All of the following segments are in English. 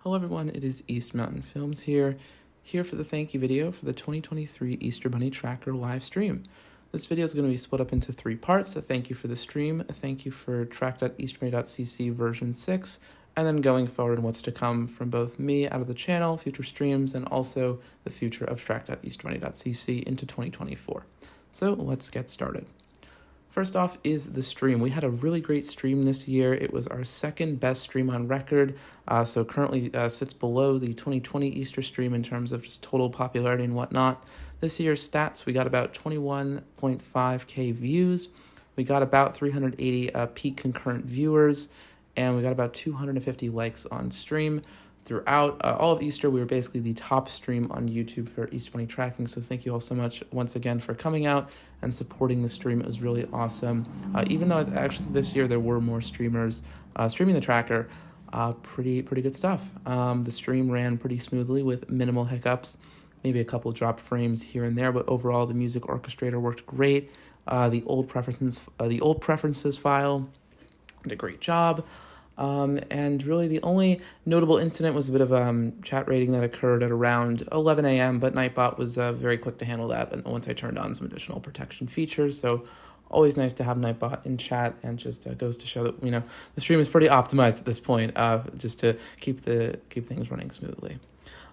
Hello everyone, it is East Mountain Films here for the thank you video for the 2023 Easter Bunny Tracker live stream. This video is going to be split up into 3 parts: a thank you for the stream, a thank you for track.easterbunny.cc version 6, and then going forward and what's to come from both me out of the channel, future streams, and also the future of track.easterbunny.cc into 2024. So let's get started. First off is the stream. We had a really great stream this year. It was our second best stream on record, so currently sits below the 2020 Easter stream in terms of just total popularity and whatnot. This year's stats, we got about 21.5k views, we got about 380 peak concurrent viewers, and we got about 250 likes on stream. Throughout all of Easter, we were basically the top stream on YouTube for Easter Bunny tracking, so thank you all so much once again for coming out and supporting the stream. It was really awesome. Even though actually this year there were more streamers streaming the tracker, pretty good stuff. The stream ran pretty smoothly with minimal hiccups, maybe a couple dropped frames here and there, but overall the music orchestrator worked great. The old preferences file did a great job. And really the only notable incident was a bit of chat rating that occurred at around 11 a.m., but Nightbot was very quick to handle that and once I turned on some additional protection features. So always nice to have Nightbot in chat, and just goes to show that, you know, the stream is pretty optimized at this point, just to keep things running smoothly.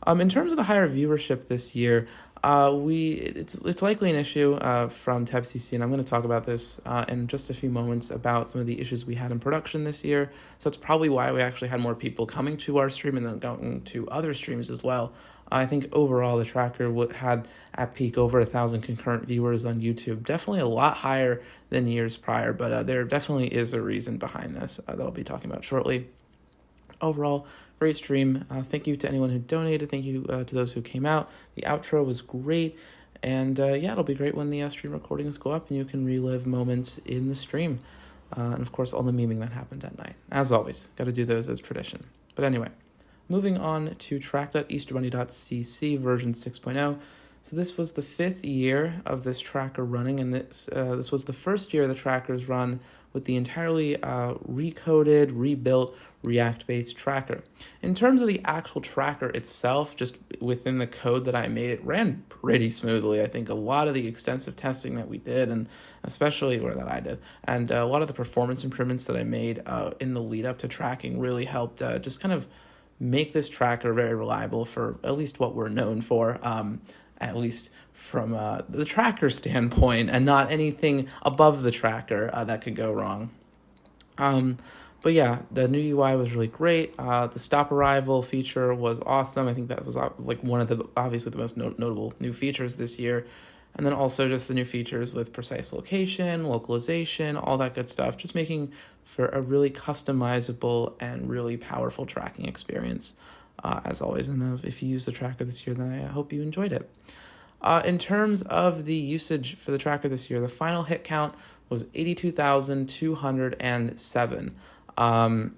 In terms of the higher viewership this year, it's likely an issue from TEBCC, and I'm going to talk about this in just a few moments about some of the issues we had in production this year. So that's probably why we actually had more people coming to our stream and then going to other streams as well. I think overall the tracker had at peak over 1,000 concurrent viewers on YouTube, definitely a lot higher than years prior, but there definitely is a reason behind this that I'll be talking about shortly. Overall, great stream. Thank you to anyone who donated. Thank you to those who came out. The outro was great. And yeah, it'll be great when the stream recordings go up and you can relive moments in the stream. And of course, all the memeing that happened at night. As always, got to do those as tradition. But anyway, moving on to track.easterbunny.cc version 6.0. So this was the 5th year of this tracker running, and this was the first year the trackers run with the entirely recoded, rebuilt, React-based tracker. In terms of the actual tracker itself, just within the code that I made, it ran pretty smoothly. I think a lot of the extensive testing that we did, and especially that I did, and a lot of the performance improvements that I made in the lead up to tracking really helped just kind of make this tracker very reliable for at least what we're known for, at least from the tracker standpoint, and not anything above the tracker that could go wrong. But yeah, the new UI was really great. The stop arrival feature was awesome. I think that was like one of the obviously the most notable new features this year. And then also just the new features with precise location, localization, all that good stuff, just making for a really customizable and really powerful tracking experience, as always. And if you use the tracker this year, then I hope you enjoyed it. In terms of the usage for the tracker this year, the final hit count was 82,207.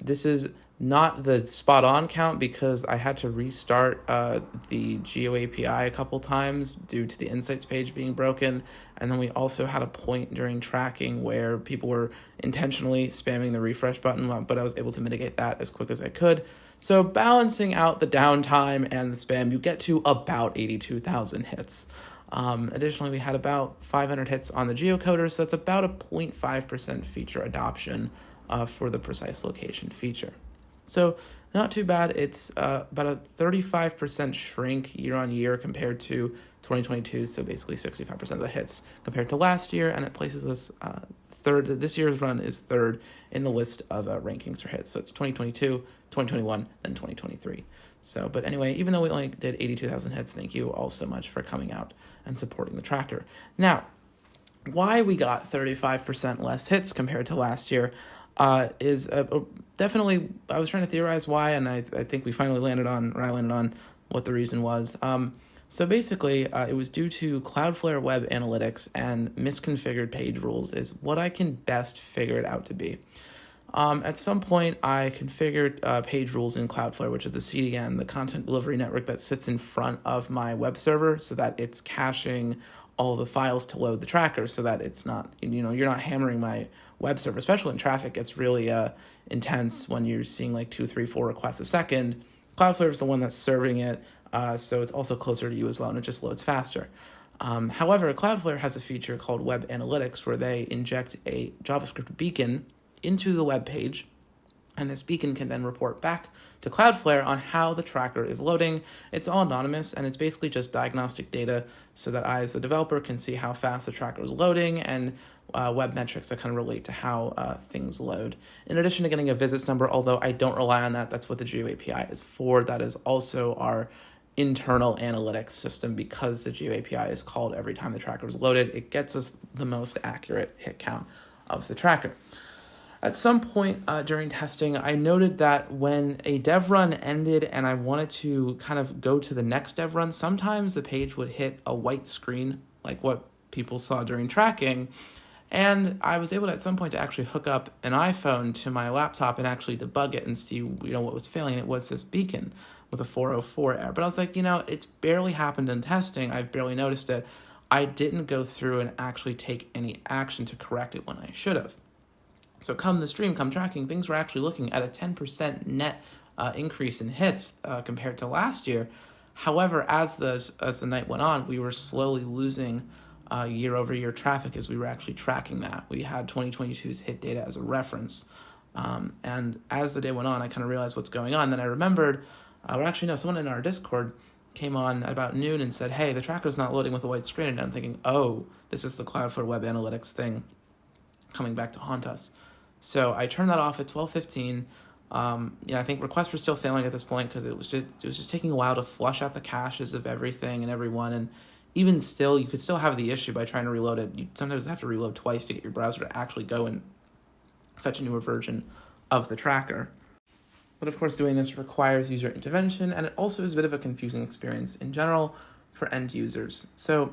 This is not the spot-on count because I had to restart the Geo API a couple times due to the Insights page being broken, and then we also had a point during tracking where people were intentionally spamming the refresh button, but I was able to mitigate that as quick as I could. So balancing out the downtime and the spam, you get to about 82,000 hits. Additionally, we had about 500 hits on the geocoder, so that's about a 0.5% feature adoption for the precise location feature. So not too bad. It's about a 35% shrink year on year compared to 2022, so basically 65% of the hits compared to last year, and it places us third. This year's run is third in the list of rankings for hits. So it's 2022, 2021, and 2023. So, but anyway, even though we only did 82,000 hits, thank you all so much for coming out and supporting the tracker. Now, why we got 35% less hits compared to last year is definitely, I was trying to theorize why, and I think I landed on what the reason was. So basically, it was due to Cloudflare web analytics and misconfigured page rules is what I can best figure it out to be. At some point, I configured page rules in Cloudflare, which is the CDN, the content delivery network that sits in front of my web server, so that it's caching all the files to load the tracker, so that it's not, you're not hammering my web server, especially in traffic. It's really intense when you're seeing like 2, 3, 4 requests a second. Cloudflare is the one that's serving it, so it's also closer to you as well, and it just loads faster. However, Cloudflare has a feature called Web Analytics, where they inject a JavaScript beacon into the web page, and this beacon can then report back to Cloudflare on how the tracker is loading. It's all anonymous, and it's basically just diagnostic data so that I, as the developer, can see how fast the tracker is loading, and web metrics that kind of relate to how things load. In addition to getting a visits number, although I don't rely on that, that's what the Geo API is for. That is also our internal analytics system, because the Geo API is called every time the tracker is loaded. It gets us the most accurate hit count of the tracker. At some point during testing, I noted that when a dev run ended and I wanted to kind of go to the next dev run, sometimes the page would hit a white screen, like what people saw during tracking. And I was able to, at some point, to actually hook up an iPhone to my laptop and actually debug it and see, what was failing. And it was this beacon with a 404 error. But I was like, it's barely happened in testing. I've barely noticed it. I didn't go through and actually take any action to correct it when I should have. So come the stream, come tracking, things were actually looking at a 10% net increase in hits compared to last year. However, as the night went on, we were slowly losing year-over-year traffic as we were actually tracking that. We had 2022's hit data as a reference. And as the day went on, I kind of realized what's going on. Then I remembered, someone in our Discord came on at about noon and said, hey, the tracker's not loading with a white screen. And I'm thinking, oh, this is the Cloudflare Web Analytics thing coming back to haunt us. So I turned that off at 12:15. I think requests were still failing at this point because it was just taking a while to flush out the caches of everything and everyone. And even still, you could still have the issue by trying to reload it. You sometimes have to reload twice to get your browser to actually go and fetch a newer version of the tracker. But of course, doing this requires user intervention, and it also is a bit of a confusing experience in general for end users. So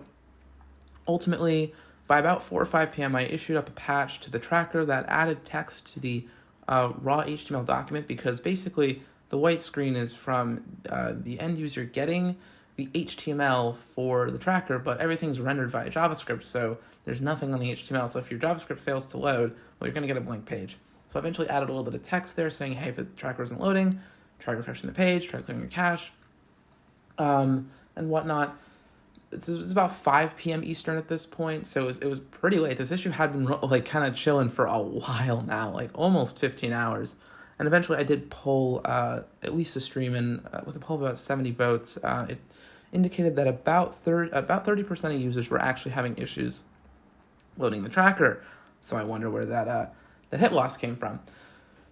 ultimately, by about 4 or 5 p.m., I issued up a patch to the tracker that added text to the raw HTML document, because basically the white screen is from the end user getting the HTML for the tracker, but everything's rendered via JavaScript, so there's nothing on the HTML. So if your JavaScript fails to load, well, you're going to get a blank page. So I eventually added a little bit of text there saying, hey, if the tracker isn't loading, try refreshing the page, try clearing your cache, and whatnot. It's about 5 p.m. Eastern at this point, so it was pretty late. This issue had been kind of chilling for a while now, almost 15 hours. And eventually I did poll at least a stream, and with a poll of about 70 votes, it indicated that about 30% of users were actually having issues loading the tracker. So I wonder where that hit loss came from.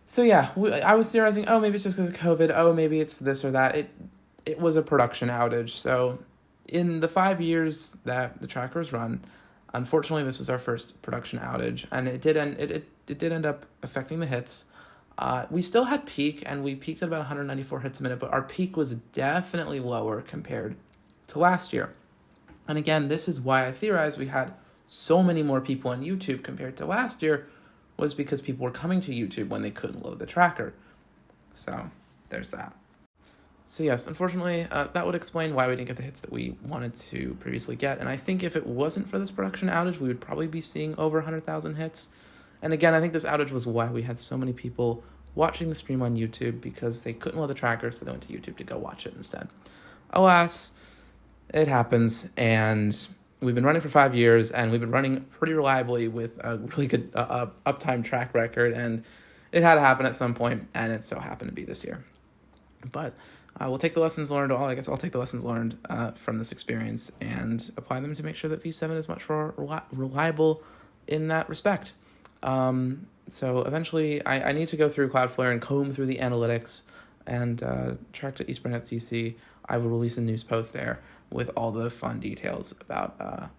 So yeah, I was theorizing, oh, maybe it's just because of COVID. Oh, maybe it's this or that. It was a production outage. So in the 5 years that the tracker was run, unfortunately, this was our first production outage, and it did end up affecting the hits. We still had peak, and we peaked at about 194 hits a minute, but our peak was definitely lower compared to last year. And again, this is why I theorized we had so many more people on YouTube compared to last year, was because people were coming to YouTube when they couldn't load the tracker. So there's that. So yes, unfortunately, that would explain why we didn't get the hits that we wanted to previously get. And I think if it wasn't for this production outage, we would probably be seeing over 100,000 hits. And again, I think this outage was why we had so many people watching the stream on YouTube, because they couldn't load the tracker, so they went to YouTube to go watch it instead. Alas, it happens, and we've been running for 5 years, and we've been running pretty reliably with a really good uptime track record, and it had to happen at some point, and it so happened to be this year. But we'll take the lessons learned. I'll take the lessons learned from this experience and apply them to make sure that V7 is much more reliable in that respect. So eventually, I need to go through Cloudflare and comb through the analytics, and track.easterbunny.cc. I will release a news post there with all the fun details about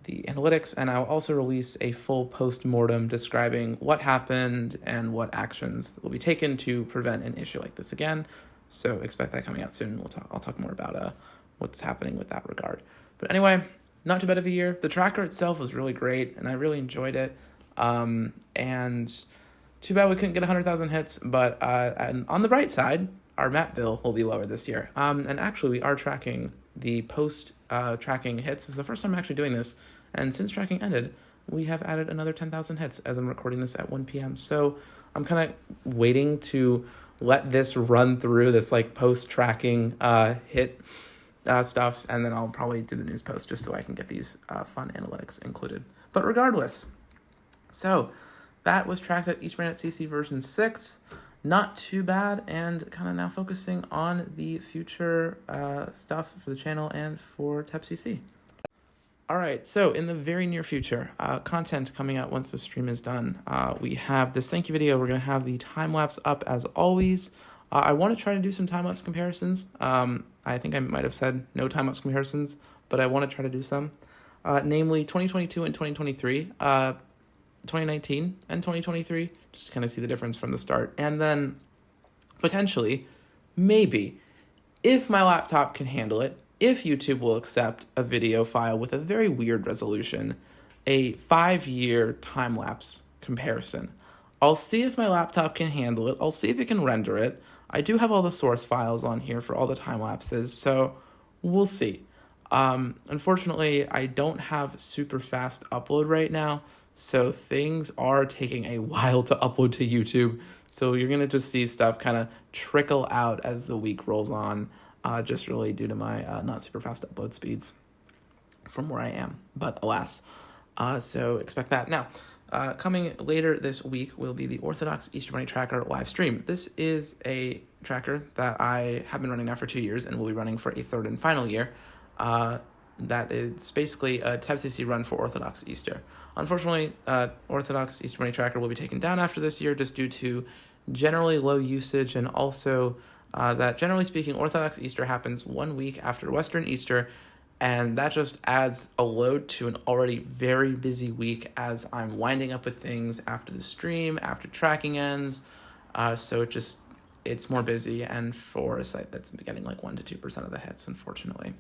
the analytics, and I'll also release a full post-mortem describing what happened and what actions will be taken to prevent an issue like this again. So expect that coming out soon. I'll talk more about what's happening with that regard. But anyway, not too bad of a year. The tracker itself was really great, and I really enjoyed it. And too bad we couldn't get 100,000 hits, but and on the bright side, our map bill will be lower this year. And actually, we are tracking the post-tracking hits. This is the first time I'm actually doing this, and since tracking ended, we have added another 10,000 hits as I'm recording this at 1 p.m. So I'm kind of waiting to let this run through this like post-tracking hit stuff, and then I'll probably do the news post just so I can get these fun analytics included. But regardless, so that was track.easterbunny.cc version 6. Not too bad, and kind of now focusing on the future stuff for the channel and for TEBCC. All right, so in the very near future, content coming out once the stream is done. We have this thank you video. We're going to have the time-lapse up as always. I want to try to do some time-lapse comparisons. I think I might have said no time-lapse comparisons, but I want to try to do some. Namely 2022 and 2023, 2019 and 2023, just to kind of see the difference from the start. And then potentially, maybe, if my laptop can handle it, if YouTube will accept a video file with a very weird resolution, a 5-year time-lapse comparison. I'll see if my laptop can handle it. I'll see if it can render it. I do have all the source files on here for all the time-lapses, so we'll see. Unfortunately, I don't have super fast upload right now, so things are taking a while to upload to YouTube. So you're going to just see stuff kind of trickle out as the week rolls on, just really due to my not super fast upload speeds from where I am. But alas, so expect that. Now, coming later this week will be the Orthodox Easter Bunny Tracker live stream. This is a tracker that I have been running now for 2 years and will be running for a third and final year. That is basically a TEBCC run for Orthodox Easter. Unfortunately, Orthodox Easter Bunny Tracker will be taken down after this year just due to generally low usage, and also that generally speaking, Orthodox Easter happens 1 week after Western Easter, and that just adds a load to an already very busy week as I'm winding up with things after the stream, after tracking ends. So it's more busy, and for a site that's getting like 1 to 2% of the hits, unfortunately.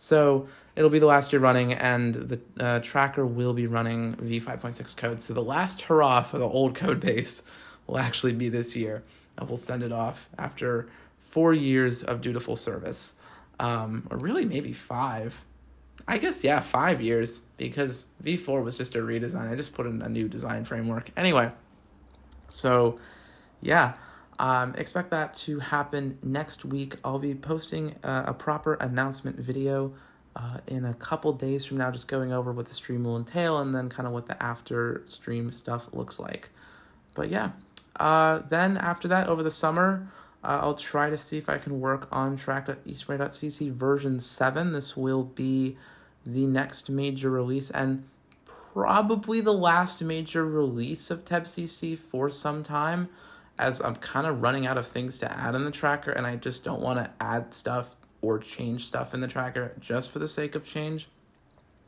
So it'll be the last year running, and the tracker will be running v5.6 code. So the last hurrah for the old code base will actually be this year. We'll send it off after 4 years of dutiful service. Or really maybe 5. I guess, yeah, 5 years, because v4 was just a redesign. I just put in a new design framework. Anyway, so yeah. Expect that to happen next week. I'll be posting a proper announcement video in a couple days from now, just going over what the stream will entail and then kind of what the after stream stuff looks like. But yeah, then after that, over the summer, I'll try to see if I can work on track.easterbunny.cc version 7. This will be the next major release and probably the last major release of TEBCC for some time, as I'm kind of running out of things to add in the tracker, and I just don't want to add stuff or change stuff in the tracker just for the sake of change.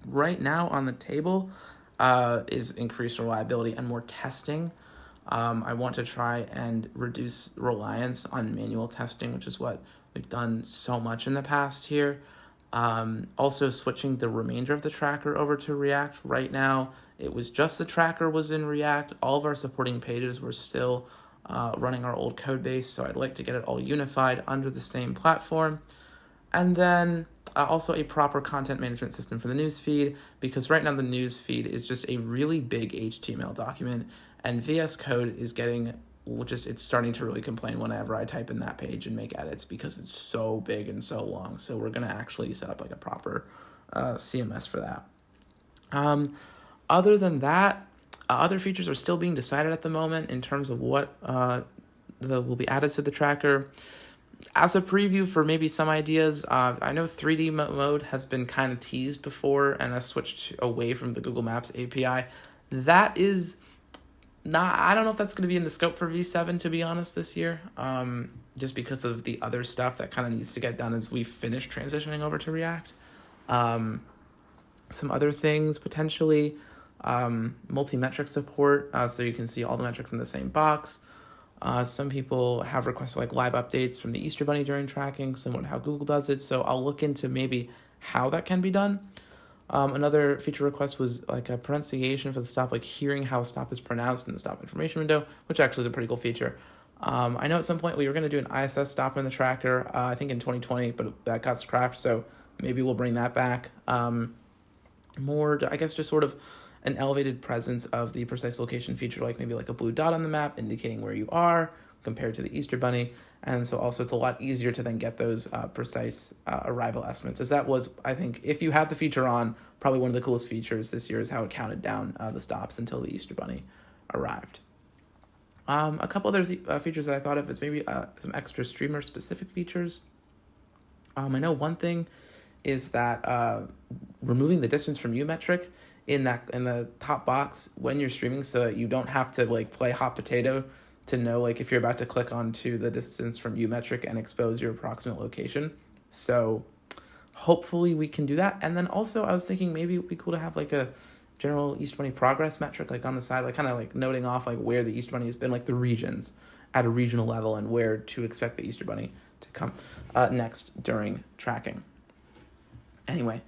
Right now on the table is increased reliability and more testing. I want to try and reduce reliance on manual testing, which is what we've done so much in the past here. Also switching the remainder of the tracker over to React. Right now, it was just the tracker was in React. All of our supporting pages were still running our old code base, so I'd like to get it all unified under the same platform. And then also a proper content management system for the newsfeed, because right now the newsfeed is just a really big HTML document, and VS Code is it's starting to really complain whenever I type in that page and make edits because it's so big and so long. So we're going to actually set up like a proper CMS for that. Other than that, other features are still being decided at the moment in terms of what will be added to the tracker. As a preview for maybe some ideas, I know 3D mode has been kind of teased before and has switched away from the Google Maps API. That is not, I don't know if that's going to be in the scope for V7, to be honest, this year, just because of the other stuff that kind of needs to get done as we finish transitioning over to React. Some other things, potentially, multi-metric support, so you can see all the metrics in the same box. Some people have requested like live updates from the Easter Bunny during tracking, similar to how Google does it, so I'll look into maybe how that can be done. Another feature request was like a pronunciation for the stop, like hearing how a stop is pronounced in the stop information window, which actually is a pretty cool feature. I know at some point we were going to do an ISS stop in the tracker, I think in 2020, but that got scrapped, so maybe we'll bring that back. More, I guess, just sort of an elevated presence of the precise location feature, like maybe like a blue dot on the map indicating where you are, compared to the Easter Bunny. And so also it's a lot easier to then get those precise arrival estimates, as that was, I think, if you had the feature on, probably one of the coolest features this year is how it counted down the stops until the Easter Bunny arrived. A couple other features that I thought of is maybe some extra streamer-specific features. I know one thing is that removing the distance from you metric in the top box when you're streaming, so that you don't have to like play hot potato to know like if you're about to click onto the distance from you metric and expose your approximate location. So hopefully we can do that. And then also I was thinking maybe it would be cool to have like a general Easter Bunny progress metric like on the side, like kind of like noting off like where the Easter Bunny has been, like the regions at a regional level and where to expect the Easter Bunny to come next during tracking. Anyway,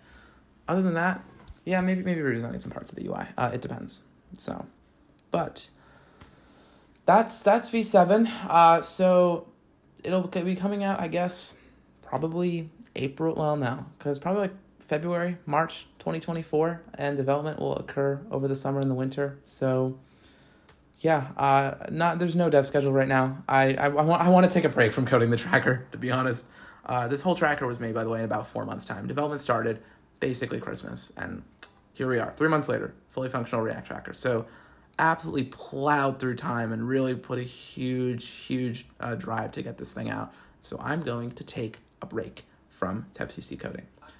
other than that, yeah, maybe redesigning some parts of the UI. It depends. So, but that's V7. So it'll be coming out, I guess, probably April. Well, no, because probably like February, March 2024, and development will occur over the summer and the winter. So yeah, there's no dev schedule right now. I want to take a break from coding the tracker, to be honest. This whole tracker was made, by the way, in about 4 months' time. Development started basically Christmas, and here we are, 3 months later, fully functional React tracker. So absolutely plowed through time and really put a huge drive to get this thing out. So I'm going to take a break from TEBCC coding. Okay,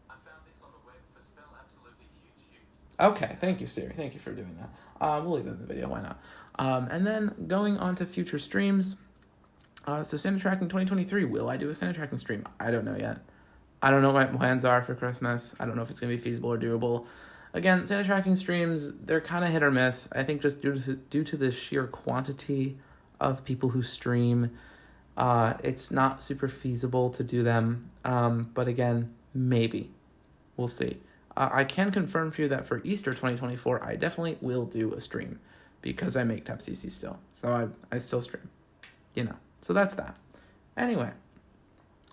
I found this on the web for spell absolutely huge. Okay, thank you, Siri. Thank you for doing that. We'll leave that in the video, why not? And then going on to future streams. So standard tracking 2023, will I do a standard tracking stream? I don't know yet. I don't know what my plans are for Christmas. I don't know if it's going to be feasible or doable. Again, standard tracking streams, they're kind of hit or miss. I think just due to the sheer quantity of people who stream, it's not super feasible to do them. But again, maybe. We'll see. I can confirm for you that for Easter 2024, I definitely will do a stream because I make TEBCC still. So I still stream, So that's that. Anyway,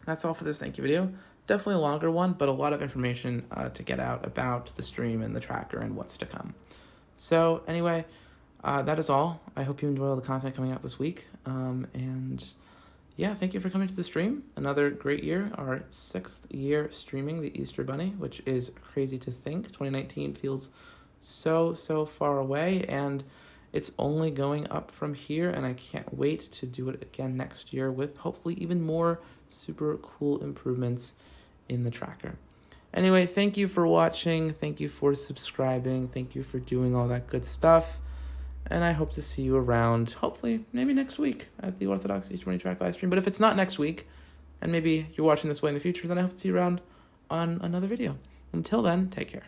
that's all for this thank you video. Definitely a longer one, but a lot of information to get out about the stream and the tracker and what's to come. So anyway, that is all. I hope you enjoy all the content coming out this week. And yeah, thank you for coming to the stream. Another great year, our 6th year streaming the Easter Bunny, which is crazy to think. 2019 feels so far away, and it's only going up from here, and I can't wait to do it again next year with hopefully even more super cool improvements in the tracker. Anyway, thank you for watching. Thank you for subscribing. Thank you for doing all that good stuff. And I hope to see you around, hopefully, maybe next week at the Orthodox Easter Bunny track live stream. But if it's not next week, and maybe you're watching this way in the future, then I hope to see you around on another video. Until then, take care.